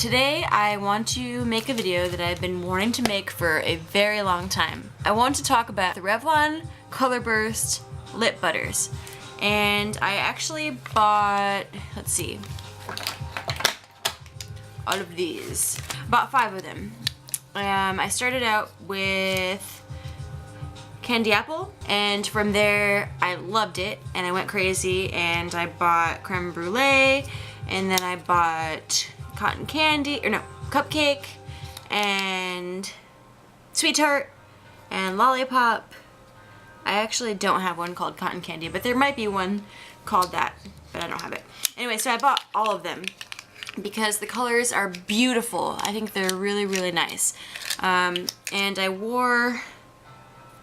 Today I want to make a video that I've been wanting to make for a very long time. I want to talk about the Revlon Colorburst Lip Butters. And I actually bought, let's see, all of these. Bought 5 of them. I started out with candy apple, and from there I loved it and I went crazy and I bought creme brulee, and then I bought cotton candy, or no, cupcake, and sweetheart, and lollipop. I actually don't have one called cotton candy, but there might be one called that, but I don't have it. Anyway, so I bought all of them because the colors are beautiful. I think they're really, really nice. And I wore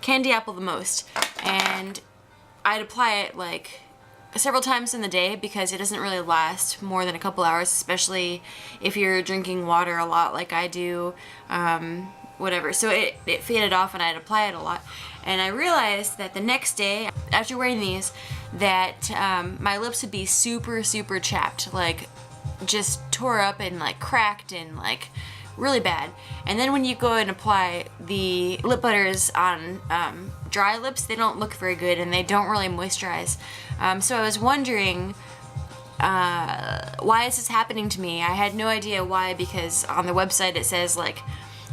candy apple the most, and I'd apply it like several times in the day because it doesn't really last more than a couple hours, especially if you're drinking water a lot like I do, whatever. So it faded off and I'd apply it a lot. And I realized that the next day, after wearing these, that my lips would be super, super chapped, like just tore up and like cracked and like really bad. And then when you go and apply the lip butters on dry lips, they don't look very good and they don't really moisturize. So I was wondering, why is this happening to me? I had no idea why, because on the website it says like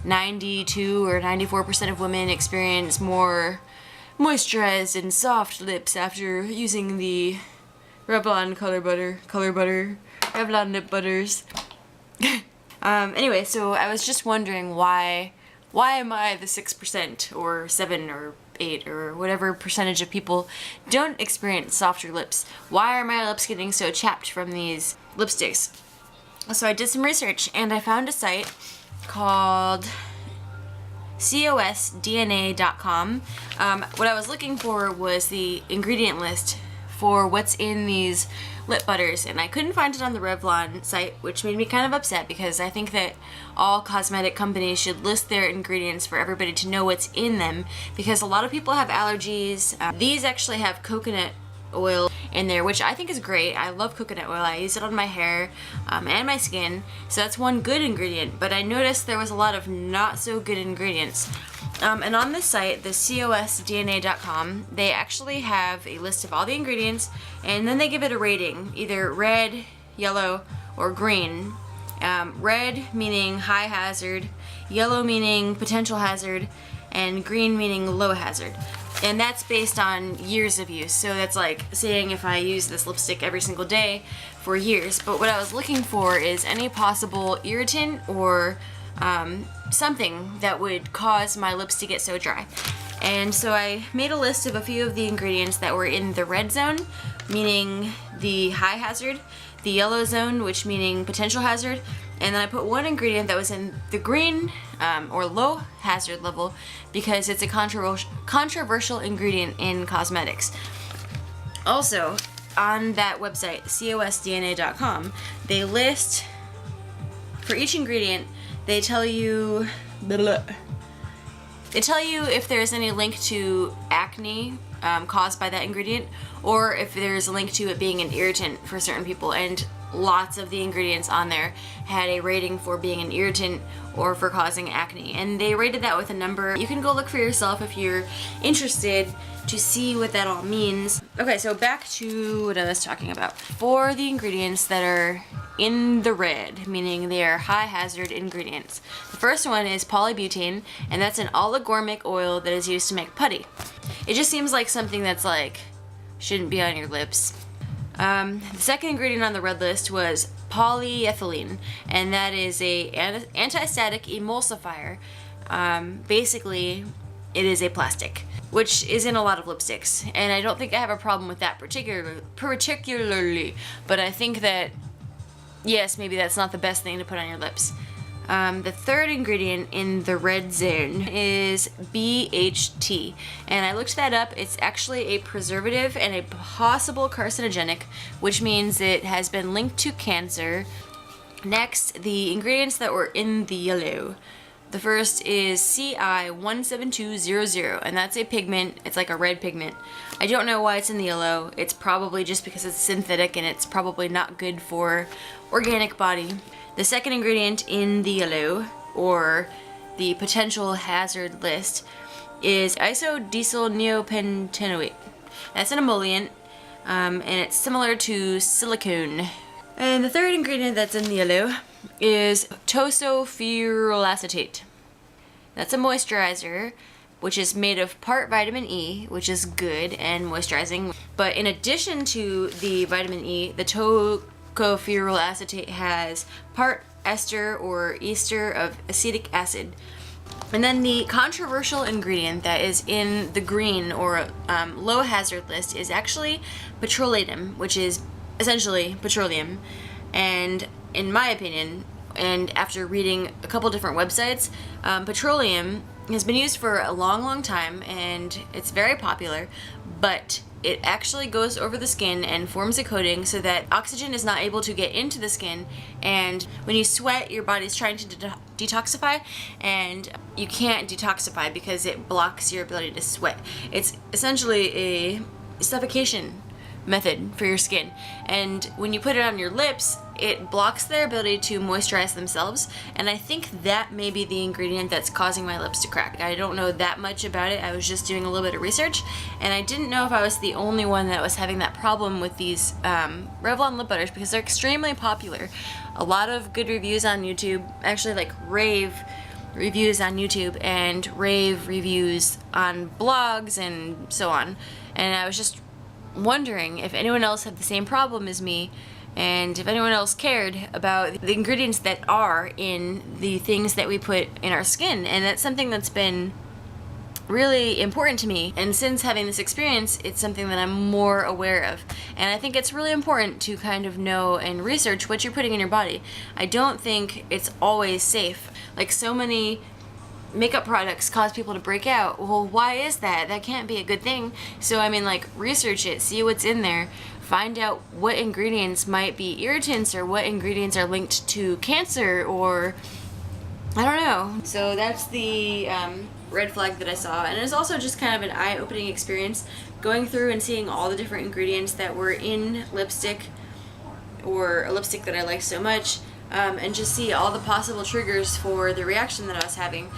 92 or 94% of women experience more moisturized and soft lips after using the Revlon Revlon Lip Butters. Anyway, so I was just wondering why am I the 6% or 7 or 8 or whatever percentage of people don't experience softer lips? Why are my lips getting so chapped from these lipsticks? So I did some research and I found a site called cosdna.com. What I was looking for was the ingredient list for what's in these lip butters, and I couldn't find it on the Revlon site, which made me kind of upset because I think that all cosmetic companies should list their ingredients for everybody to know what's in them, because a lot of people have allergies. These actually have coconut oil in there, which I think is great. I love coconut oil. I use it on my hair and my skin, so that's one good ingredient, but I noticed there was a lot of not so good ingredients. And on this site, the cosdna.com, they actually have a list of all the ingredients, and then they give it a rating, either red, yellow, or green. Red meaning high hazard, yellow meaning potential hazard, and green meaning low hazard. And that's based on years of use. So that's like saying if I use this lipstick every single day for years. But what I was looking for is any possible irritant or something that would cause my lips to get so dry. And so I made a list of a few of the ingredients that were in the red zone, meaning the high hazard, the yellow zone, which meaning potential hazard, and then I put one ingredient that was in the green or low hazard level because it's a controversial ingredient in cosmetics. Also, on that website, cosdna.com, they list, for each ingredient, they tell you if there's any link to acne caused by that ingredient, or if there's a link to it being an irritant for certain people, and lots of the ingredients on there had a rating for being an irritant or for causing acne, and they rated that with a number. You can go look for yourself if you're interested to see what that all means. Okay, so back to what I was talking about. For the ingredients that are in the red, meaning they are high hazard ingredients, the first one is polybutane, and that's an oligormic oil that is used to make putty. It just seems like something that's like shouldn't be on your lips. The second ingredient on the red list was polyethylene, and that is a anti-static emulsifier. Basically, it is a plastic, which is in a lot of lipsticks, and I don't think I have a problem with that particularly, but I think that, yes, maybe that's not the best thing to put on your lips. The third ingredient in the red zone is BHT, and I looked that up. It's actually a preservative and a possible carcinogenic, which means it has been linked to cancer. Next, the ingredients that were in the yellow. The first is CI17200, and that's a pigment. It's like a red pigment. I don't know why it's in the yellow. It's probably just because it's synthetic and it's probably not good for organic body. The second ingredient in the yellow, or the potential hazard list, is isodiesel neopentanoate. That's an emollient, and it's similar to silicone. And the third ingredient that's in the yellow is tocopherol acetate. That's a moisturizer, which is made of part vitamin E, which is good and moisturizing. But in addition to the vitamin E, the tocopherol acetate has part ester or ester of acetic acid. And then the controversial ingredient that is in the green or low hazard list is actually petroleum, which is essentially petroleum. And in my opinion, and after reading a couple different websites, petroleum has been used for a long time and it's very popular, but it actually goes over the skin and forms a coating so that oxygen is not able to get into the skin, and when you sweat, your body's trying to detoxify, and you can't detoxify because it blocks your ability to sweat. It's essentially a suffocation method for your skin, and when you put it on your lips, it blocks their ability to moisturize themselves, and I think that may be the ingredient that's causing my lips to crack. I don't know that much about it. I was just doing a little bit of research, and I didn't know if I was the only one that was having that problem with these Revlon lip butters, because they're extremely popular. A lot of good reviews on YouTube, actually like rave reviews on YouTube and rave reviews on blogs and so on, and I was just wondering if anyone else had the same problem as me, and if anyone else cared about the ingredients that are in the things that we put in our skin. And that's something that's been really important to me, and since having this experience, it's something that I'm more aware of. And I think it's really important to kind of know and research what you're putting in your body. I don't think it's always safe. Like, so many makeup products cause people to break out. Well, why is that? That can't be a good thing. So I mean, like, research it, see what's in there, find out what ingredients might be irritants or what ingredients are linked to cancer, or I don't know. So that's the red flag that I saw, and it's also just kind of an eye-opening experience going through and seeing all the different ingredients that were in lipstick, or a lipstick that I like so much, and just see all the possible triggers for the reaction that I was having.